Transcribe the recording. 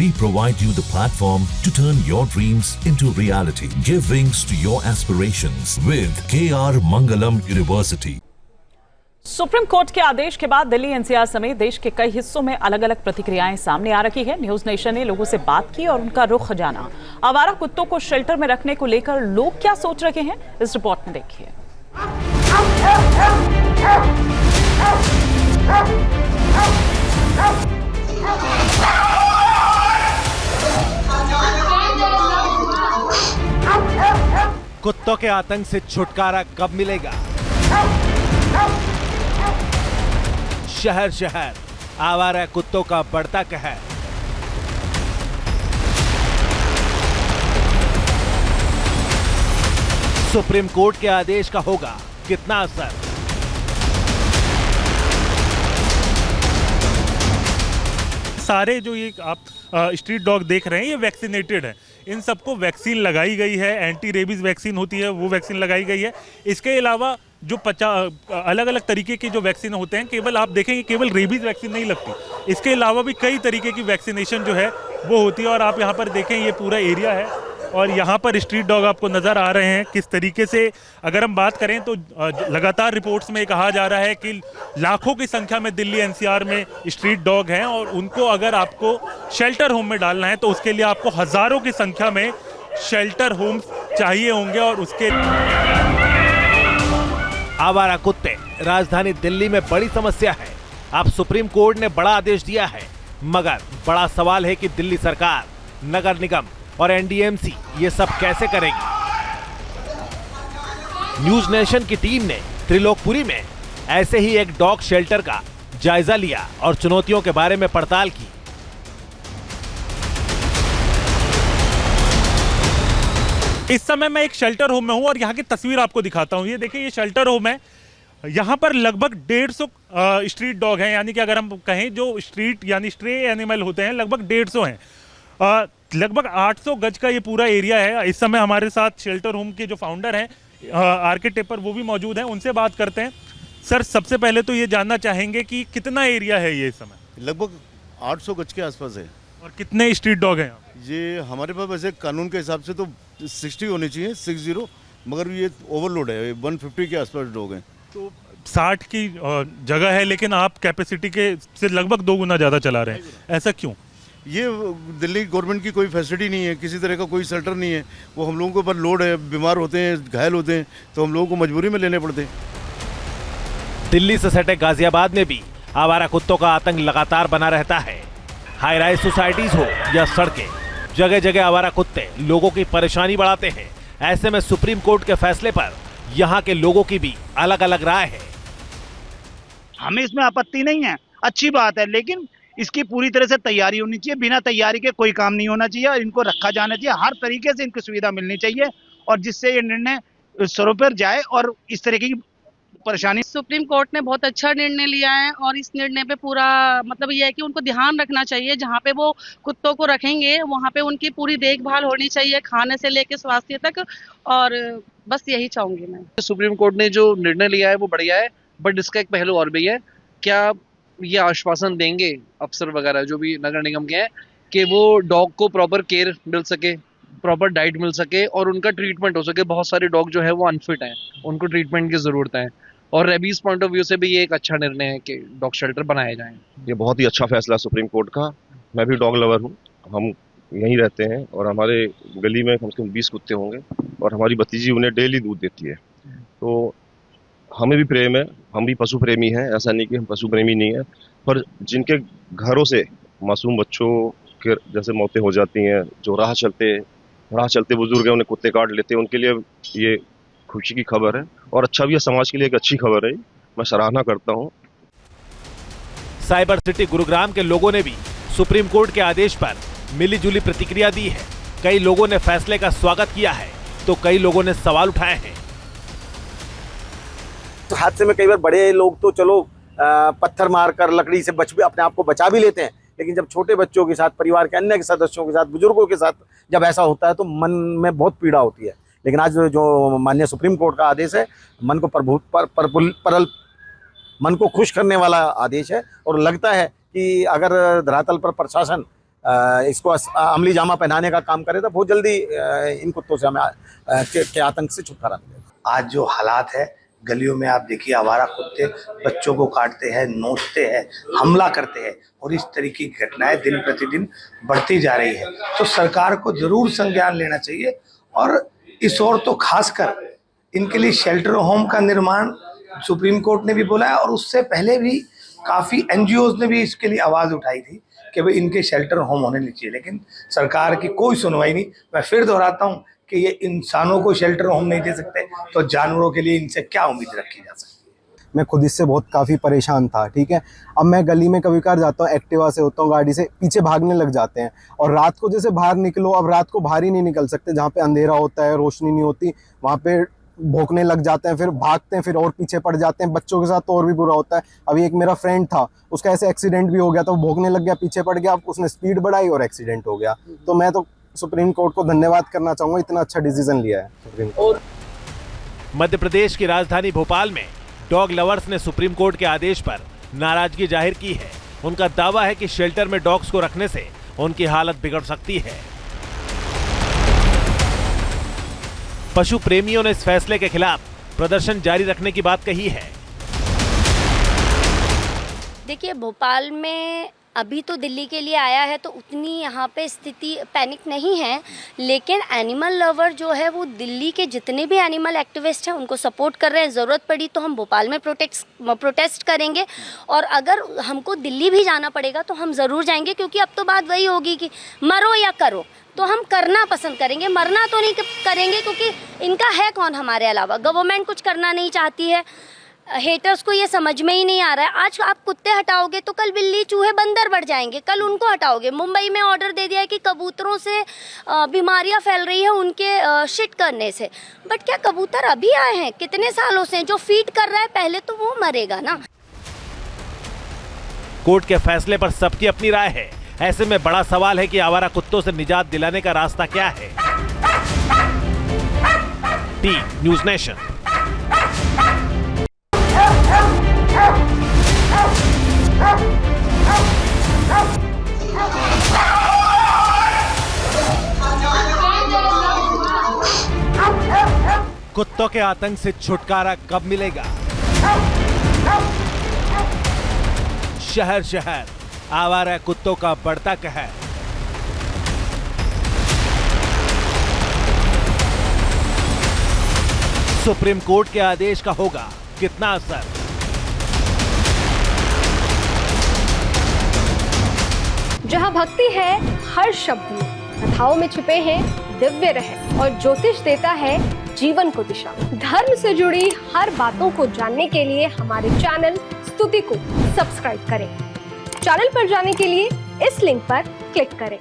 We provide you the platform to turn your dreams into reality. Give wings to your aspirations with KR Mangalam University. Supreme court के आदेश के बाद Delhi NCR समेत देश के कई हिस्सों में अलग अलग प्रतिक्रियाएं सामने आ रही है। न्यूज नेशन ने लोगों से बात की और उनका रुख जाना। आवारा कुत्तों को शेल्टर में रखने को लेकर लोग क्या सोच रहे हैं, इस रिपोर्ट में देखिए। कुत्तों के आतंक से छुटकारा कब मिलेगा? शहर शहर आवारा कुत्तों का बढ़ता कहर। सुप्रीम कोर्ट के आदेश का होगा कितना असर? सारे जो ये आप स्ट्रीट डॉग देख रहे हैं ये वैक्सीनेटेड है। इन सबको वैक्सीन लगाई गई है, एंटी रेबीज वैक्सीन होती है वो वैक्सीन लगाई गई है। इसके अलावा जो अलग अलग तरीके के जो वैक्सीन होते हैं, केवल आप देखेंगे केवल रेबीज वैक्सीन नहीं लगती, इसके अलावा भी कई तरीके की वैक्सीनेशन जो है वो होती है। और आप यहाँ पर देखें ये पूरा एरिया है और यहाँ पर स्ट्रीट डॉग आपको नज़र आ रहे हैं किस तरीके से। अगर हम बात करें तो लगातार रिपोर्ट्स में कहा जा रहा है कि लाखों की संख्या में दिल्ली एनसीआर में स्ट्रीट डॉग हैं और उनको अगर आपको शेल्टर होम में डालना है तो उसके लिए आपको हज़ारों की संख्या में शेल्टर होम्स चाहिए होंगे। और उसके आवारा कुत्ते राजधानी दिल्ली में बड़ी समस्या है। अब सुप्रीम कोर्ट ने बड़ा आदेश दिया है, मगर बड़ा सवाल है कि दिल्ली सरकार, नगर निगम और एनडीएमसी ये सब कैसे करेगी। न्यूज नेशन की टीम ने त्रिलोकपुरी में ऐसे ही एक डॉग शेल्टर का जायजा लिया और चुनौतियों के बारे में पड़ताल की। इस समय मैं एक शेल्टर होम में हूं और यहाँ की तस्वीर आपको दिखाता हूं। ये देखिए ये शेल्टर होम है। यहाँ पर लगभग 150 स्ट्रीट डॉग हैं, यानी कि अगर हम कहें जो स्ट्रीट यानी स्ट्रे एनिमल होते हैं लगभग 150 हैं। लगभग 800 गज का ये पूरा एरिया है। इस समय हमारे साथ शेल्टर होम के जो फाउंडर हैं आरके टेपर वो भी मौजूद हैं, उनसे बात करते हैं। सर सबसे पहले तो ये जानना चाहेंगे कि कितना एरिया है ये इस समय? लगभग 800 गज के आसपास है। और कितने स्ट्रीट डॉग हैं? ये हमारे पास वैसे कानून के हिसाब से तो 60 होने चाहिए, 60, मगर ये ओवरलोड है, 150 के आसपास डॉग हैं। तो 60 की जगह है लेकिन आप कैपेसिटी के से लगभग 2 गुना ज़्यादा चला रहे हैं, ऐसा क्यों? ये दिल्ली गवर्नमेंट की कोई फैसिलिटी नहीं है, किसी तरह का कोई शेल्टर नहीं है। वो हम लोगों के ऊपर लोड है, बीमार होते हैं, घायल होते हैं, तो हम लोगों को मजबूरी में लेने पड़ते हैं। दिल्ली से सटे गाजियाबाद में भी आवारा कुत्तों का आतंक लगातार बना रहता है। हाई राइज सोसाइटीज हो या सड़कें, जगह जगह आवारा कुत्ते लोगों की परेशानी बढ़ाते हैं। ऐसे में सुप्रीम कोर्ट के फैसले पर यहाँ के लोगों की भी अलग अलग राय है। हमें इसमें आपत्ति नहीं है, अच्छी बात है, लेकिन इसकी पूरी तरह से तैयारी होनी चाहिए। बिना तैयारी के कोई काम नहीं होना चाहिए और इनको रखा जाना चाहिए। हर तरीके से इनको सुविधा मिलनी चाहिए और जिससे ये निर्णय स्वरों पर जाए और इस तरह की परेशानी। सुप्रीम कोर्ट ने बहुत अच्छा निर्णय लिया है और इस निर्णय पे पूरा मतलब ये है कि उनको ध्यान रखना चाहिए। जहाँ पे वो कुत्तों को रखेंगे वहाँ पे उनकी पूरी देखभाल होनी चाहिए, खाने से लेके स्वास्थ्य तक। और बस यही चाहूंगी मैं। सुप्रीम कोर्ट ने जो निर्णय लिया है वो बढ़िया है, बट इसका एक पहलू और भी है। क्या ये आश्वासन देंगे अफसर वगैरह जो भी नगर निगम के हैं कि वो डॉग को प्रॉपर केयर मिल सके, प्रॉपर डाइट मिल सके और उनका ट्रीटमेंट हो सके? बहुत सारे डॉग जो है वो अनफिट हैं, उनको ट्रीटमेंट की ज़रूरत है। और रेबीज पॉइंट ऑफ व्यू से भी ये एक अच्छा निर्णय है कि डॉग शेल्टर बनाए जाएं। ये बहुत ही अच्छा फैसला सुप्रीम कोर्ट का। मैं भी डॉग लवर हूँ, हम यहीं रहते हैं और हमारे गली में कम से कम 20 कुत्ते होंगे और हमारी भतीजी उन्हें डेली दूध देती है। तो हमें भी प्रेम है, हम भी पशु प्रेमी हैं, ऐसा नहीं कि हम पशु प्रेमी नहीं है। पर जिनके घरों से मासूम बच्चों के जैसे मौतें हो जाती हैं, जो राह चलते बुजुर्ग हैं उन्हें कुत्ते काट लेते हैं, उनके लिए ये खुशी की खबर है और अच्छा भी है, समाज के लिए एक अच्छी खबर है। मैं सराहना करता हूँ। साइबर सिटी गुरुग्राम के लोगों ने भी सुप्रीम कोर्ट के आदेश पर मिलीजुली प्रतिक्रिया दी है। कई लोगों ने फैसले का स्वागत किया है तो कई लोगों ने सवाल उठाए हैं। हादसे में कई बार बड़े लोग तो चलो पत्थर मारकर लकड़ी से अपने आप को बचा भी लेते हैं, लेकिन जब छोटे बच्चों के साथ, परिवार के अन्य सदस्यों के साथ, बुजुर्गों के साथ जब ऐसा होता है तो मन में बहुत पीड़ा होती है। लेकिन आज जो माननीय सुप्रीम कोर्ट का आदेश है, मन को खुश करने वाला आदेश है और लगता है कि अगर धरातल पर प्रशासन इसको अमली जामा पहनाने का काम करे तो बहुत जल्दी इन कुत्तों से हमें के आतंक से छुटकारा मिलेगा। आज जो हालात है गलियों में, आप देखिए आवारा कुत्ते बच्चों को काटते हैं, नोचते हैं, हमला करते हैं और इस तरीके की घटनाएं दिन प्रतिदिन बढ़ती जा रही है। तो सरकार को जरूर संज्ञान लेना चाहिए और इस ओर तो खासकर इनके लिए शेल्टर होम का निर्माण सुप्रीम कोर्ट ने भी बोला है और उससे पहले भी काफ़ी NGOs ने भी इसके लिए आवाज़ उठाई थी कि भाई इनके शेल्टर होम होने चाहिए, लेकिन सरकार की कोई सुनवाई नहीं। मैं फिर दोहराता हूँ कि ये इंसानों को शेल्टर होम नहीं दे सकते तो जानवरों के लिए इनसे क्या उम्मीद रखी जा सकती है। मैं खुद इससे बहुत काफ़ी परेशान था, ठीक है। अब मैं गली में कभी कभार जाता हूँ, एक्टिवा से होता हूँ, गाड़ी से पीछे भागने लग जाते हैं और रात को जैसे बाहर निकलो, अब रात को बाहर ही नहीं निकल सकते, जहाँ पे अंधेरा होता है, रोशनी नहीं होती, वहाँ पे भौंकने लग जाते हैं, फिर भागते हैं, फिर और पीछे पड़ जाते हैं। बच्चों के साथ तो और भी बुरा होता है। अभी एक मेरा फ्रेंड था, उसका ऐसे एक्सीडेंट भी हो गया था, वो भौंकने लग गया, पीछे पड़ गया, उसने स्पीड बढ़ाई और एक्सीडेंट हो गया। तो मैं तो सुप्रीम कोर्ट को धन्यवाद करना चाहूँगा, इतना अच्छा डिसीजन लिया है सुप्रीम कोर्ट। मध्य प्रदेश की राजधानी भोपाल में डॉग लवर्स ने सुप्रीम कोर्ट के आदेश पर नाराजगी जाहिर की है। उनका दावा है कि शेल्टर में डॉग्स को रखने से उनकी हालत बिगड़ सकती है। पशु प्रेमियों ने इस फैसले के खिलाफ प्रदर्शन जारी रखने की बात कही है। देखिए, भोपाल में अभी तो दिल्ली के लिए आया है तो उतनी यहाँ पे स्थिति पैनिक नहीं है, लेकिन एनिमल लवर जो है वो दिल्ली के जितने भी एनिमल एक्टिविस्ट हैं उनको सपोर्ट कर रहे हैं। ज़रूरत पड़ी तो हम भोपाल में प्रोटेस्ट करेंगे और अगर हमको दिल्ली भी जाना पड़ेगा तो हम ज़रूर जाएंगे, क्योंकि अब तो बात वही होगी कि मरो या करो, तो हम करना पसंद करेंगे, मरना तो नहीं करेंगे, क्योंकि इनका है कौन हमारे अलावा। गवर्नमेंट कुछ करना नहीं चाहती है, हेटर्स को ये समझ में ही नहीं आ रहा है। आज आप कुत्ते हटाओगे तो कल बिल्ली, चूहे, बंदर बढ़ जाएंगे, कल उनको हटाओगे। मुंबई में ऑर्डर दे दिया है कि कबूतरों से बीमारियां फैल रही है उनके शिट करने से, बट क्या कबूतर अभी आए हैं? कितने सालों से जो फीड कर रहा है पहले तो वो मरेगा ना। कोर्ट के फैसले पर सबकी अपनी राय है। ऐसे में बड़ा सवाल है कि आवारा कुत्तों से निजात दिलाने का रास्ता क्या है। T news nation. कुत्तों के आतंक से छुटकारा कब मिलेगा? शहर शहर आवारा कुत्तों का बढ़ता कहर। सुप्रीम कोर्ट के आदेश का होगा कितना असर? जहां भक्ति है हर शब्द में, कथाओं में छुपे हैं दिव्य रहस्य और ज्योतिष देता है जीवन को दिशा। धर्म से जुड़ी हर बातों को जानने के लिए हमारे चैनल स्तुति को सब्सक्राइब करें। चैनल पर जाने के लिए इस लिंक पर क्लिक करें।